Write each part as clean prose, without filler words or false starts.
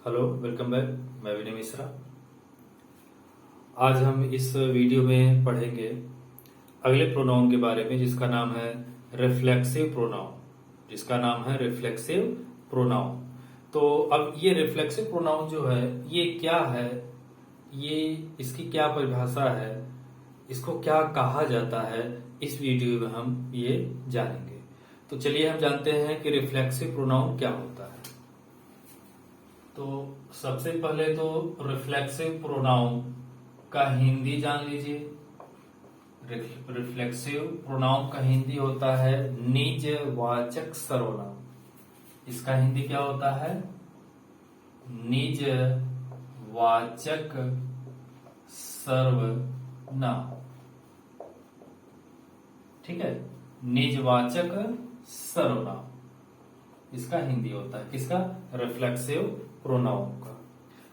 Hello, welcome back. मैं विनय मिश्रा। आज हम इस वीडियो में पढ़ेंगे अगले प्रोनाउन के बारे में जिसका नाम है रिफ्लेक्सिव प्रोनाउन। तो अब ये रिफ्लेक्सिव प्रोनाउन जो है ये क्या है, ये इसकी क्या परिभाषा है, इसको क्या कहा जाता है, इस वीडियो में हम ये जानेंगे। तो चलिए हम जानते हैं कि रिफ्लेक्सिव प्रोनाउन क्या होता है। तो सबसे पहले तो रिफ्लेक्सिव प्रोनाउन का हिंदी जान लीजिए। रिफ्लेक्सिव प्रोनाउन का हिंदी होता है निजवाचक सर्वनाम। इसका हिंदी क्या होता है? निजवाचक सर्वनाम। ठीक है, निजवाचक सर्वनाम इसका हिंदी होता है। किसका? रिफ्लेक्सिव प्रोनाउन का।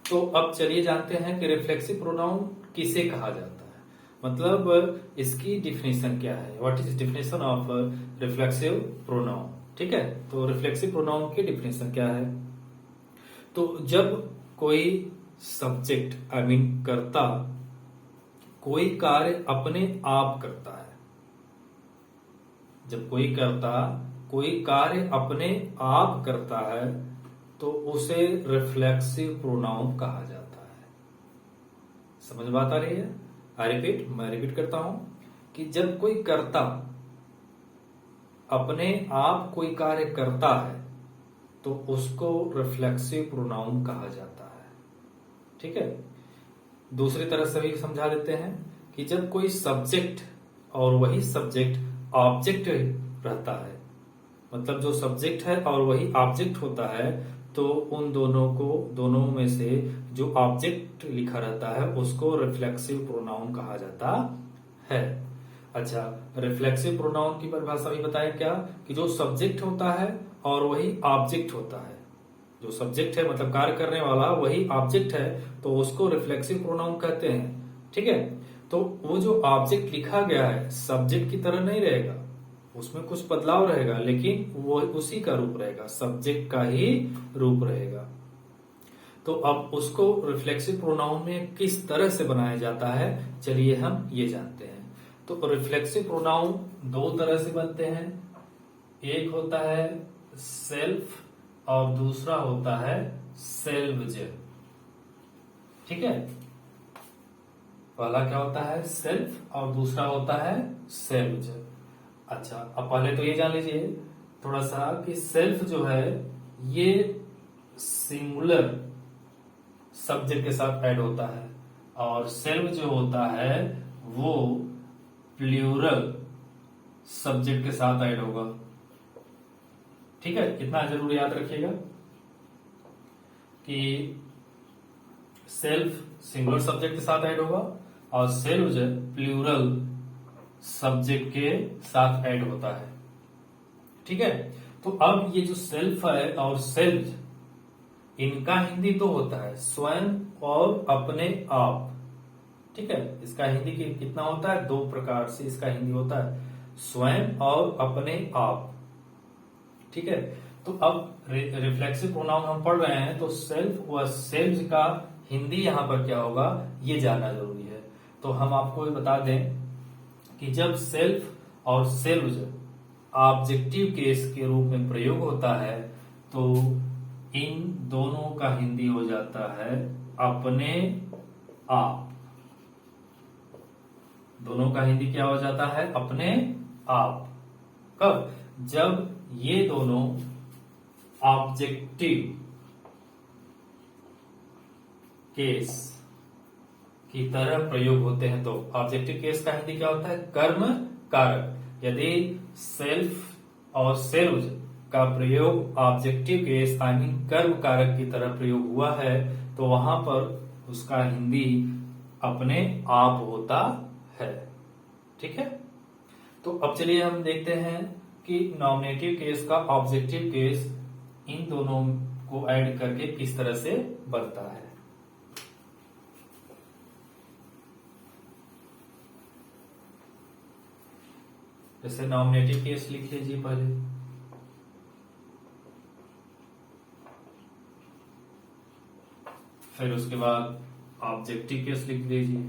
तो अब चलिए जानते हैं कि रिफ्लेक्सिव प्रोनाउन किसे कहा जाता है, मतलब इसकी डिफिनेशन क्या है। What is definition of reflexive pronoun. ठीक है, तो रिफ्लेक्सिव प्रोनाउन की डिफिनेशन क्या है? तो जब कोई सब्जेक्ट कर्ता कोई कार्य अपने आप करता है, जब कोई कर्ता कोई कार्य अपने आप करता है तो उसे रिफ्लेक्सिव प्रोनाउन कहा जाता है। समझ बात आ रही है? मैं रिपीट करता हूं कि जब कोई कर्ता अपने आप कोई कार्य करता है तो उसको रिफ्लेक्सिव प्रोनाउन कहा जाता है। ठीक है, दूसरी तरह से भी समझा देते हैं कि जब कोई सब्जेक्ट और वही सब्जेक्ट ऑब्जेक्ट रहता है, मतलब जो सब्जेक्ट है और वही ऑब्जेक्ट होता है, तो उन दोनों में से जो ऑब्जेक्ट लिखा रहता है उसको रिफ्लेक्सिव प्रोनाउन कहा जाता है। अच्छा, रिफ्लेक्सिव प्रोनाउन की परिभाषा भी बताया क्या कि जो सब्जेक्ट होता है और वही ऑब्जेक्ट होता है, जो सब्जेक्ट है मतलब कार्य करने वाला वही ऑब्जेक्ट है तो उसको रिफ्लेक्सिव प्रोनाउन कहते हैं। ठीक है, तो वो जो ऑब्जेक्ट लिखा गया है सब्जेक्ट की तरह नहीं रहेगा, उसमें कुछ बदलाव रहेगा लेकिन वो उसी का रूप रहेगा, सब्जेक्ट का ही रूप रहेगा। तो अब उसको रिफ्लेक्सिव प्रोनाउन में किस तरह से बनाया जाता है, चलिए हम ये जानते हैं। तो रिफ्लेक्सिव प्रोनाउन दो तरह से बनते हैं, एक होता है सेल्फ और दूसरा होता है सेल्व्ज। ठीक है, पहला क्या होता है? सेल्फ और दूसरा होता है सेल्व्ज। अच्छा, अब पहले तो ये जान लीजिए थोड़ा सा कि सेल्फ जो है ये सिंगुलर सब्जेक्ट के साथ ऐड होता है और सेल्फ जो होता है वो प्लूरल सब्जेक्ट के साथ ऐड होगा। ठीक है, इतना जरूर याद रखिएगा कि सेल्फ सिंगुलर सब्जेक्ट के साथ ऐड होगा और सेल्फ प्लूरल सब्जेक्ट के साथ ऐड होता है। ठीक है, तो अब ये जो सेल्फ है और सेल्फ, इनका हिंदी तो होता है स्वयं और अपने आप। ठीक है, इसका हिंदी कितना होता है? दो प्रकार से इसका हिंदी होता है, स्वयं और अपने आप। ठीक है, तो अब रिफ्लेक्सिव प्रोनाउन हम पढ़ रहे हैं तो सेल्फ व सेल्फ का हिंदी यहां पर क्या होगा ये जानना जरूरी है। तो हम आपको बता दें कि जब सेल्फ और सेल्व्स ऑब्जेक्टिव केस के रूप में प्रयोग होता है तो इन दोनों का हिंदी हो जाता है अपने आप। दोनों का हिंदी क्या हो जाता है? अपने आप। कब? जब ये दोनों ऑब्जेक्टिव केस की तरह प्रयोग होते हैं। तो ऑब्जेक्टिव केस का हिंदी क्या होता है? कर्म कारक। यदि सेल्फ और सेल्व्स का प्रयोग ऑब्जेक्टिव केस कर्म कारक की तरह प्रयोग हुआ है तो वहां पर उसका हिंदी अपने आप होता है। ठीक है, तो अब चलिए हम देखते हैं कि नॉमिनेटिव केस का ऑब्जेक्टिव केस इन दोनों को ऐड करके किस तरह से बनता है। जैसे नॉमिनेटिव केस लिख लीजिए पहले। फिर उसके बाद ऑब्जेक्टिव केस लिख दीजिए।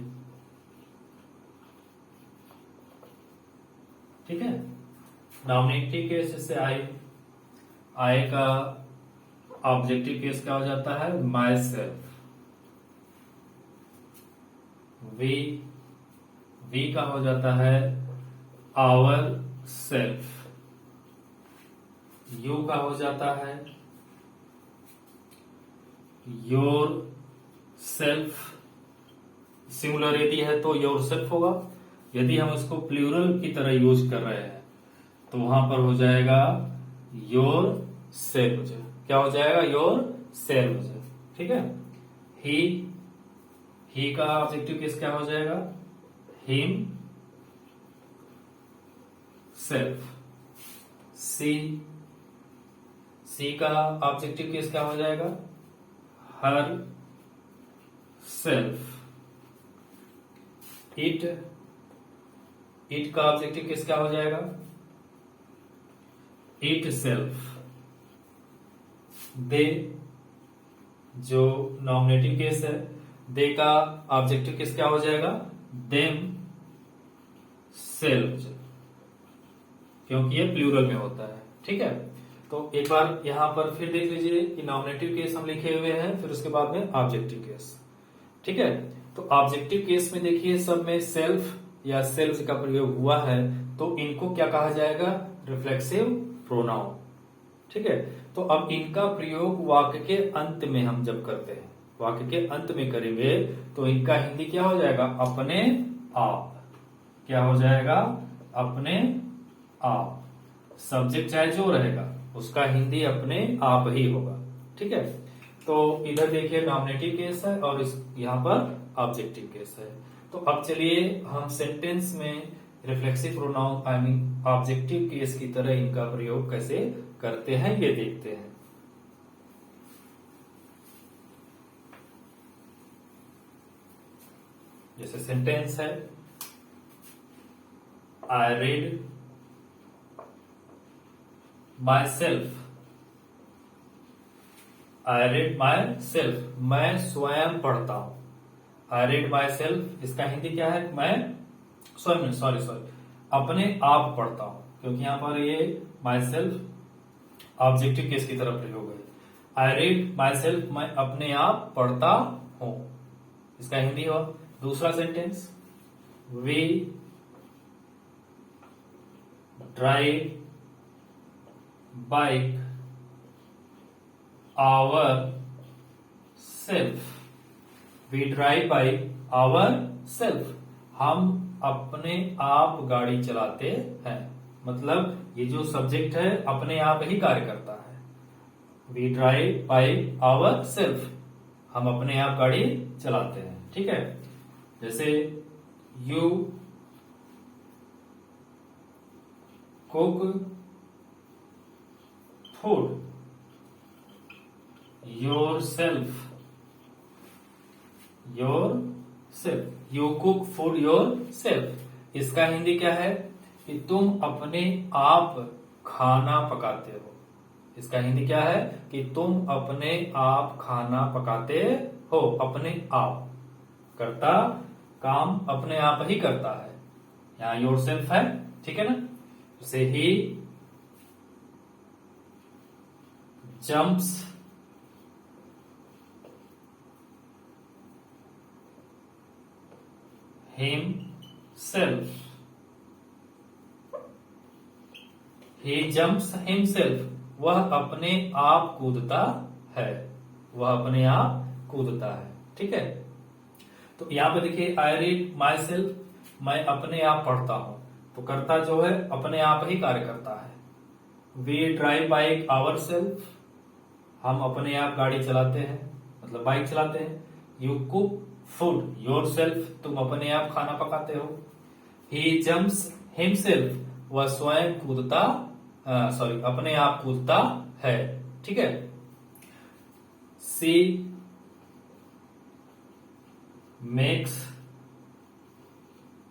ठीक है, नॉमिनेटिव केस जैसे आई का ऑब्जेक्टिव केस क्या हो जाता है, माई सेल्फ। वी का हो जाता है आवर सेल्फ। यू का हो जाता है योर सेल्फ। सिंगुलर यदि है तो योर सेल्फ होगा, यदि हम इसको प्लूरल की तरह यूज कर रहे हैं तो वहां पर हो जाएगा योर सेल्फ। क्या हो जाएगा, योर सेल्फ। ठीक है, ही का ऑब्जेक्टिव केस क्या हो जाएगा, हिम सेल्फ। सी का ऑब्जेक्टिव केस क्या हो जाएगा, हर सेल्फ। इट का ऑब्जेक्टिव केस क्या हो जाएगा, इट सेल्फ। दे, जो नॉमिनेटिव केस है, दे का ऑब्जेक्टिव केस क्या हो जाएगा, देम सेल्फ, क्योंकि ये प्लूरल में होता है। ठीक है, तो एक बार यहां पर फिर देख लीजिए कि नॉमिनेटिव केस हम लिखे हुए हैं, फिर उसके बाद में ऑब्जेक्टिव केस। ठीक है, तो ऑब्जेक्टिव केस में देखिए सब में सेल्फ या सेल्फ का प्रयोग हुआ है, तो इनको क्या कहा जाएगा, रिफ्लेक्सिव प्रोनाउन। ठीक है, तो अब इनका प्रयोग वाक्य के अंत में हम जब करते हैं, वाक्य के अंत में करेंगे तो इनका हिंदी क्या हो जाएगा, अपने आप। क्या हो जाएगा, अपने आप। सब्जेक्ट चाहे जो रहेगा उसका हिंदी अपने आप ही होगा। ठीक है, तो इधर देखिए नॉमिनेटिव केस है और इस यहां पर ऑब्जेक्टिव केस है। तो अब चलिए हम सेंटेंस में reflexive pronoun I mean objective case की तरह इनका प्रयोग कैसे करते हैं ये देखते हैं। जैसे सेंटेंस है, I read my self. I read my self, मैं स्वयं पढ़ता हूं। आई रीड माई सेल्फ, इसका हिंदी क्या है, मैं स्वयं, सॉरी अपने आप पढ़ता हूं, क्योंकि यहां पर ये माई सेल्फ ऑब्जेक्टिव केस की तरफ प्रयोग है। आई रीड माई सेल्फ, मैं अपने आप पढ़ता हूं, इसका हिंदी हो। दूसरा sentence, we drive bike our self. We drive bike our self, हम अपने आप गाड़ी चलाते हैं। मतलब ये जो सब्जेक्ट है अपने आप ही कार्य करता है। We drive bike our self, हम अपने आप गाड़ी चलाते हैं। ठीक है, जैसे you cook food your self. You cook food your self, इसका हिंदी क्या है कि तुम अपने आप खाना पकाते हो। इसका हिंदी क्या है कि तुम अपने आप खाना पकाते हो। अपने आप, करता काम अपने आप ही करता है, यहां योर सेल्फ है। ठीक है ना, जैसे ही jumps himself, he jumps himself, वह अपने आप कूदता है, वह अपने आप कूदता है। ठीक है, तो यहां पे देखिए आई रीड माई सेल्फ, मैं अपने आप पढ़ता हूं, तो कर्ता जो है अपने आप ही कार्य करता है। We drive bike our self, हम अपने आप गाड़ी चलाते हैं, मतलब बाइक चलाते हैं। You cook food your self, तुम अपने आप खाना पकाते हो। ही जम्प्स हिमसेल्फ, वह स्वयं कूदता, सॉरी अपने आप कूदता है। ठीक है, सी मेक्स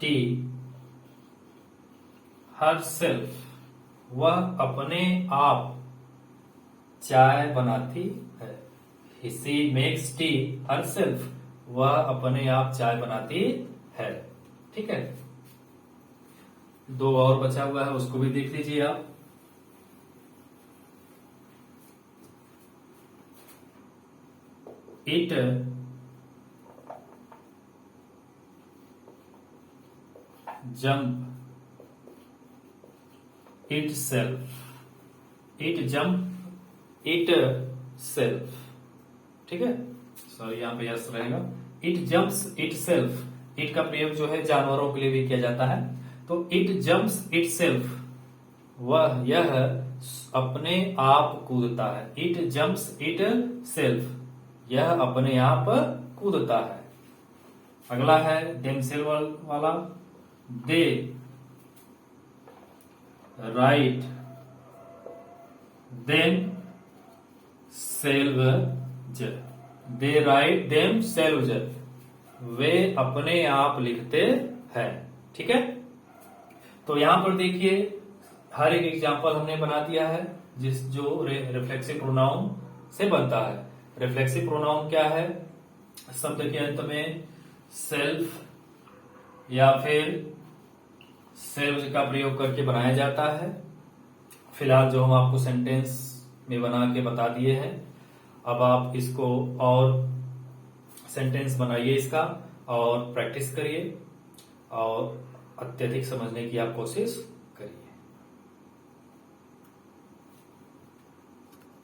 टी हर सेल्फ, वह अपने आप चाय बनाती है। शी मेक्स टी हरसेल्फ, वह अपने आप चाय बनाती है। ठीक है, दो और बचा हुआ है, उसको भी देख लीजिए आप। It jump it self, it jump it self. ठीक है, सॉरी यहाँ पे यस रहेगा। It jumps it self, it का प्रयोग जो है जानवरों के लिए भी किया जाता है। तो इट जम्प्स इट सेल्फ, वह यह अपने आप कूदता है। इट जम्प्स इट सेल्फ, यह अपने आप कूदता है। अगला है देमसेल्फ वाला। दे राइट देम सेल्व्स, दे राइट देम सेल्व्स, वे अपने आप लिखते हैं। ठीक है, तो यहां पर देखिए हर एक एग्जाम्पल हमने बना दिया है जिस जो रिफ्लेक्सिव प्रोनाउन से बनता है। रिफ्लेक्सिव प्रोनाउन क्या है? शब्द के अंत में सेल्फ या फिर सेल्व्स का प्रयोग करके बनाया जाता है। फिलहाल जो हम आपको सेंटेंस में बना के बता दिए हैं, अब आप इसको और सेंटेंस बनाइए इसका और प्रैक्टिस करिए और अत्यधिक समझने की आप कोशिश